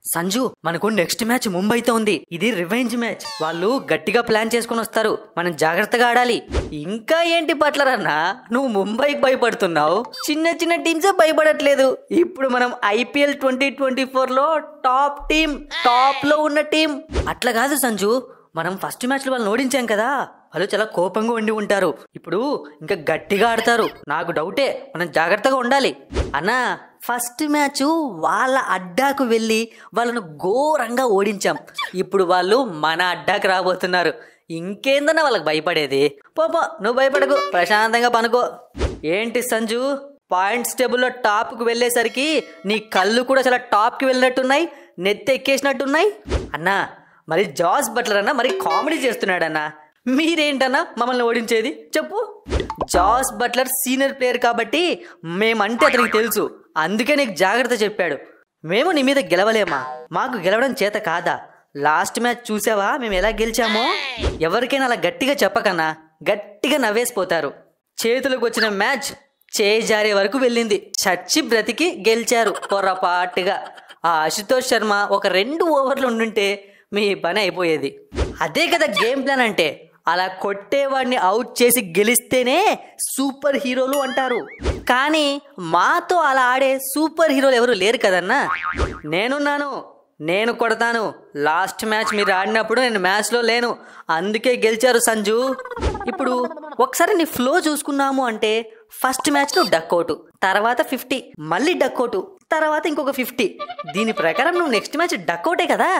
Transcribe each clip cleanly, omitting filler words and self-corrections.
సంజు, మనకు next match ముంబైతో ఉంది. ఇది రివెంజ్ మ్యాచ్. వాళ్ళు గట్టిగా ప్లాన్ చేసుకుని వస్తారు. మనం జాగ్రత్తగా ఆడాలి. ఇంకా ఏంటి బట్లర్ అన్నా, నువ్వు ముంబైకి భయపడుతున్నావు, చిన్న చిన్న టీమ్స్ భయపడట్లేదు. ఇప్పుడు మనం IPL 2024లో టాప్ టీం, టాప్ లో ఉన్న టీం. అట్లా కాదు సంజు, మనం ఫస్ట్ మ్యాచ్ లో వాళ్ళని ఓడించాం కదా, వాళ్ళు చాలా కోపంగా ఉండి ఉంటారు. ఇప్పుడు ఇంకా గట్టిగా ఆడతారు. నాకు డౌటే, మనం జాగ్రత్తగా ఉండాలి. అన్నా, ఫస్ట్ మ్యాచ్ వాళ్ళ అడ్డాకు వెళ్ళి వాళ్ళను ఘోరంగా ఓడించాం. ఇప్పుడు వాళ్ళు మన అడ్డాకు రాబోతున్నారు. ఇంకేందన్నా వాళ్ళకి భయపడేది? పోపో, నువ్వు భయపడకు, ప్రశాంతంగా పనుకో. ఏంటి సంజు, పాయింట్స్ టేబుల్లో టాప్కు వెళ్ళేసరికి నీ కళ్ళు కూడా చాలా టాప్కి వెళ్ళినట్టున్నాయి, నెత్తి ఎక్కేసినట్టున్నాయి. అన్నా, మరి జాస్ బట్లర్ అన్న మరి కామెడీ చేస్తున్నాడన్నా. మీరేంటన్నా మమ్మల్ని ఓడించేది చెప్పు. జాస్ బట్లర్ సీనియర్ ప్లేయర్ కాబట్టి మేమంటే అతనికి తెలుసు, అందుకే నీకు జాగ్రత్త చెప్పాడు. మేము నీ మీద గెలవలేమా? మాకు గెలవడం చేత కాదా? లాస్ట్ మ్యాచ్ చూసావా మేము ఎలా గెలిచామో? ఎవరికైనా అలా గట్టిగా చెప్పకన్నా, గట్టిగా నవ్వేసిపోతారు. చేతులకు వచ్చిన మ్యాచ్ చేజారే వరకు వెళ్ళింది. చచ్చి బ్రతికి గెలిచారు పొరపాటుగా. ఆ అశుతోష్ శర్మ ఒక 2 ఓవర్లు ఉండుంటే మీ పని అయిపోయేది. అదే కదా గేమ్ ప్లాన్ అంటే. అలా కొట్టేవాడిని అవుట్ చేసి గెలిస్తేనే సూపర్ హీరోలు అంటారు. కానీ మాతో అలా ఆడే సూపర్ హీరోలు ఎవరు లేరు కదన్నా. నేనున్నాను, నేను కొడతాను. లాస్ట్ మ్యాచ్ మీరు ఆడినప్పుడు నేను మ్యాచ్లో లేను, అందుకే గెలిచారు సంజు. ఇప్పుడు ఒకసారి నీ ఫ్లో చూసుకున్నాము అంటే, ఫస్ట్ మ్యాచ్ నువ్వు డక్అవుట్, తర్వాత 50, మళ్ళీ డక్అవుట్, తర్వాత ఇంకొక 50. దీని ప్రకారం నువ్వు నెక్స్ట్ మ్యాచ్ డక్అవుటే కదా.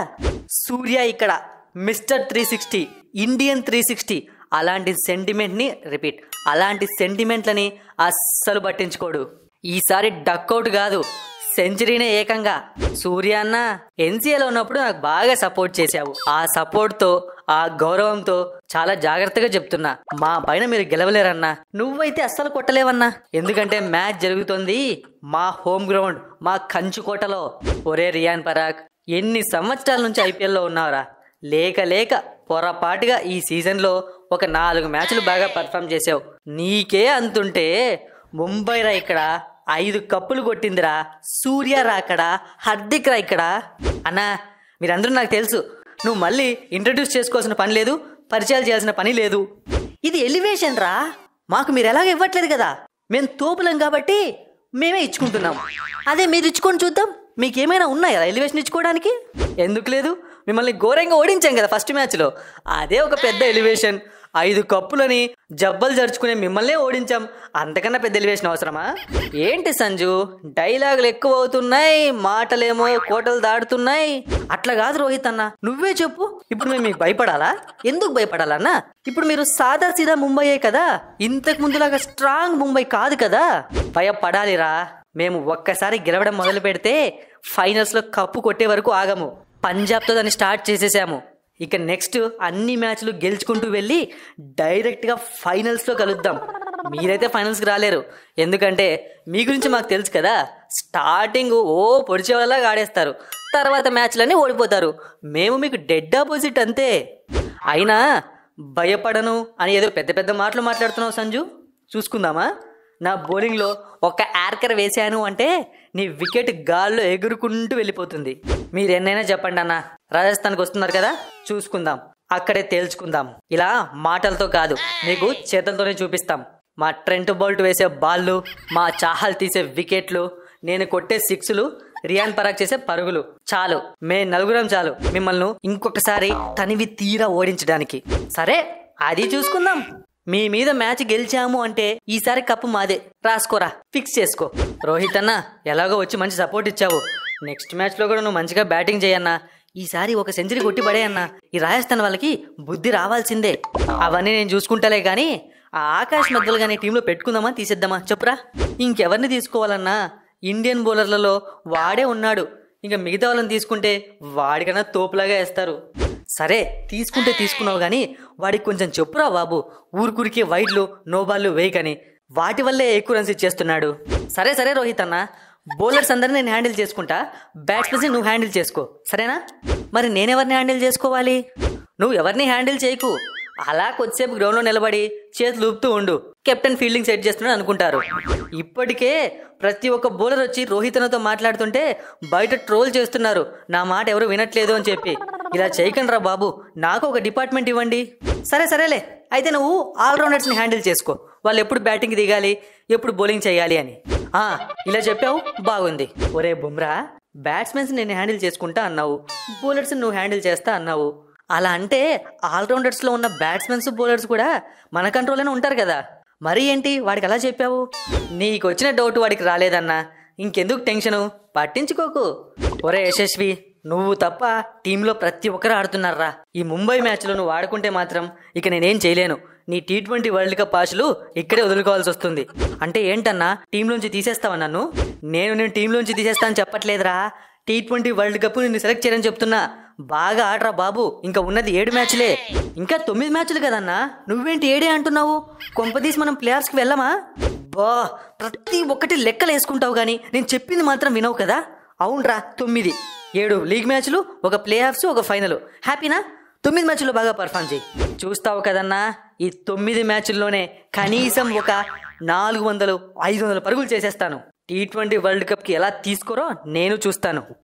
సూర్య ఇక్కడ మిస్టర్ 360, ఇండియన్ 360. అలాంటి సెంటిమెంట్ని రిపీట్, అలాంటి సెంటిమెంట్లని అస్సలు పట్టించుకోడు. ఈసారి డక్అవుట్ కాదు, సెంచరీనే ఏకంగా. సూర్య అన్న NCAలో ఉన్నప్పుడు నాకు బాగా సపోర్ట్ చేశావు. ఆ సపోర్ట్తో, ఆ గౌరవంతో చాలా జాగ్రత్తగా చెప్తున్నా, మా పైన మీరు గెలవలేరన్నా. నువ్వైతే అస్సలు కొట్టలేవన్నా, ఎందుకంటే మ్యాచ్ జరుగుతుంది మా హోమ్ గ్రౌండ్, మా కంచుకోటలో. ఒరే రియాన్ పరాగ్, ఎన్ని సంవత్సరాల నుంచి IPLలో ఉన్నావురా? లేక పొరపాటుగా ఈ సీజన్లో ఒక 4 మ్యాచ్లు బాగా పర్ఫామ్ చేసావు. నీకే అంతుంటే ముంబై రా ఇక్కడ 5 కప్పులు కొట్టిందిరా. సూర్య రా అక్కడ, హార్దిక్ రా ఇక్కడ. అన్నా, మీరందరూ నాకు తెలుసు, నువ్వు మళ్ళీ ఇంట్రడ్యూస్ చేసుకోవాల్సిన పని లేదు, పరిచయాలు చేయాల్సిన పని లేదు. ఇది ఎలివేషన్ రా. మాకు మీరు ఎలాగ ఇవ్వట్లేదు కదా, మేము తోపులం కాబట్టి మేమే ఇచ్చుకుంటున్నాం. అదే మీరు ఇచ్చుకొని చూద్దాం, మీకేమైనా ఉన్నాయా ఎలివేషన్ ఇచ్చుకోవడానికి? ఎందుకు లేదు? మిమ్మల్ని ఘోరంగా ఓడించాం కదా ఫస్ట్ మ్యాచ్లో, అదే ఒక పెద్ద ఎలివేషన్. 5 కప్పులని జబ్బలు జరుచుకునే మిమ్మల్నే ఓడించాం, అంతకన్నా పెద్ద ఎలివేషన్ అవసరమా? ఏంటి సంజు, డైలాగులు ఎక్కువ అవుతున్నాయి, మాటలేమో కోటలు దాడుతున్నాయి. అట్లా కాదు రోహిత్ అన్న, నువ్వే చెప్పు. ఇప్పుడు మేము మీకు భయపడాలా? ఎందుకు భయపడాలన్నా? ఇప్పుడు మీరు సాదా సీదా ముంబైయే కదా, ఇంతకు ముందులాగా స్ట్రాంగ్ ముంబై కాదు కదా. భయపడాలిరా. మేము ఒక్కసారి గెలవడం మొదలు పెడితే ఫైనల్స్లో కప్పు కొట్టే వరకు ఆగము. పంజాబ్తో దాన్ని స్టార్ట్ చేసేసాము. ఇక నెక్స్ట్ అన్ని మ్యాచ్లు గెలుచుకుంటూ వెళ్ళి డైరెక్ట్గా ఫైనల్స్లో కలుద్దాం. మీరైతే ఫైనల్స్కి రాలేరు, ఎందుకంటే మీ గురించి మాకు తెలుసు కదా. స్టార్టింగ్ పొడిచే వాళ్ళలాగా ఆడేస్తారు, తర్వాత మ్యాచ్లన్నీ ఓడిపోతారు. మేము మీకు డెడ్ ఆపోజిట్ అంతే. అయినా భయపడను అని ఏదో పెద్ద పెద్ద మాటలు మాట్లాడుతున్నావు సంజు. చూసుకుందామా? నా బౌలింగ్లో ఒక యార్కర్ వేసాను అంటే నీ వికెట్ గాల్లో ఎగురుకుంటూ వెళ్ళిపోతుంది. మీరు ఎన్నైనా చెప్పండి అన్న, రాజస్థాన్కి వస్తున్నారు కదా, చూసుకుందాం, అక్కడే తేల్చుకుందాం. ఇలా మాటలతో కాదు, మీకు చేతులతోనే చూపిస్తాం. మా ట్రెంట్ బౌల్ట్ వేసే బాళ్ళు, మా చాహల్ తీసే వికెట్లు, నేను కొట్టే 6లు, రియాన్ పరాగ్ చేసే పరుగులు. చాలు, మే 4 చాలు మిమ్మల్ని ఇంకొకసారి తనివి తీరా ఓడించడానికి. సరే, అది చూసుకుందాం. మీ మీద మ్యాచ్ గెలిచాము అంటే ఈసారి కప్పు మాదే, రాసుకోరా, ఫిక్స్ చేసుకో. రోహిత్ అన్న, ఎలాగో వచ్చి మంచి సపోర్ట్ ఇచ్చావు. నెక్స్ట్ మ్యాచ్లో కూడా నువ్వు మంచిగా బ్యాటింగ్ చేయన్నా. ఈసారి ఒక సెంచరీ కొట్టి పడేయన్నా. ఈ రాజస్థాన్ వాళ్ళకి బుద్ధి రావాల్సిందే. అవన్నీ నేను చూసుకుంటాలే కానీ, ఆ ఆకాశ్ మధ్యలో కానీ టీంలో పెట్టుకుందామా తీసేద్దామా చెప్పురా? ఇంకెవరిని తీసుకోవాలన్నా? ఇండియన్ బౌలర్లలో వాడే ఉన్నాడు. ఇంకా మిగతా వాళ్ళని తీసుకుంటే వాడికన్నా తోపులాగా వేస్తారు. సరే, తీసుకుంటే తీసుకున్నావు కానీ వాడికి కొంచెం చెప్పురా బాబు, ఊరికూరికే వైడ్లు నోబాళ్ళు వేయకని. వాటి వల్లే ఎక్కువ రన్స్ ఇచ్చేస్తున్నాడు. సరే రోహిత్ అన్న, బౌలర్స్ అందరినీ నేను హ్యాండిల్ చేసుకుంటా, బ్యాట్స్మెన్స్ని నువ్వు హ్యాండిల్ చేసుకో, సరేనా? మరి నేనెవరిని హ్యాండిల్ చేసుకోవాలి? నువ్వు ఎవరిని హ్యాండిల్ చేయకు, అలా కొద్దిసేపు గ్రౌండ్లో నిలబడి చేతులు ఊపుతూ ఉండు, కెప్టెన్ ఫీల్డింగ్ సెట్ చేస్తున్నాడు అనుకుంటారు. ఇప్పటికే ప్రతి ఒక్క బౌలర్ వచ్చి రోహిత్ అన్నతో మాట్లాడుతుంటే బయట ట్రోల్ చేస్తున్నారు, నా మాట ఎవరు వినట్లేదు అని చెప్పి. ఇలా చేయకండి రా బాబు, నాకు ఒక డిపార్ట్మెంట్ ఇవ్వండి. సరేలే, అయితే నువ్వు ఆల్రౌండర్స్ని హ్యాండిల్ చేసుకో, వాళ్ళు ఎప్పుడు బ్యాటింగ్ దిగాలి, ఎప్పుడు బౌలింగ్ చేయాలి అని. ఇలా చెప్పావు, బాగుంది. ఒరే బుమ్రా, బ్యాట్స్మెన్స్ నేను హ్యాండిల్ చేసుకుంటా అన్నావు, బౌలర్స్ నువ్వు హ్యాండిల్ చేస్తా అన్నావు. అలా అంటే ఆల్రౌండర్స్లో ఉన్న బ్యాట్స్మెన్స్ బౌలర్స్ కూడా మన కంట్రోల్లోనే ఉంటారు కదా. మరి ఏంటి వాడికి అలా చెప్పావు? నీకు వచ్చిన డౌట్ వాడికి రాలేదన్నా, ఇంకెందుకు టెన్షను, పట్టించుకోకు. ఒరే యశస్వి, నువ్వు తప్ప టీంలో ప్రతి ఒక్కరు ఆడుతున్నారా. ఈ ముంబై మ్యాచ్లో నువ్వు ఆడుకుంటే మాత్రం ఇక నేనేం చేయలేను. నీ T20 వరల్డ్ కప్ ఆశలు ఇక్కడే వదులుకోవాల్సి వస్తుంది. అంటే ఏంటన్నా, టీంలోంచి తీసేస్తావా నన్ను? నేను టీంలోంచి తీసేస్తాను చెప్పట్లేదురా, T20 వరల్డ్ కప్ నిన్ను సెలెక్ట్ చేయని చెప్తున్నా. బాగా ఆడరా బాబు, ఇంకా ఉన్నది 7 మ్యాచ్లే, ఇంకా 9 మ్యాచ్లు కదన్నా, నువ్వేంటి 7 అంటున్నావు? కొంపదీసి మనం ప్లేయర్స్కి వెళ్ళమా? ప్రతి ఒక్కటి లెక్కలు వేసుకుంటావు కానీ నేను చెప్పింది మాత్రం వినవు కదా. అవునరా, 9, 7 లీగ్ మ్యాచ్లు, ఒక ప్లే ఆఫ్స్, ఒక ఫైనల్. హ్యాపీనా? 9 మ్యాచ్లో బాగా పర్ఫామ్ చేయి. చూస్తావు కదన్నా, ఈ 9 మ్యాచ్ల్లోనే కనీసం ఒక 400-500 పరుగులు చేసేస్తాను. T20 వరల్డ్ కప్కి ఎలా తీసుకోరో నేను చూస్తాను.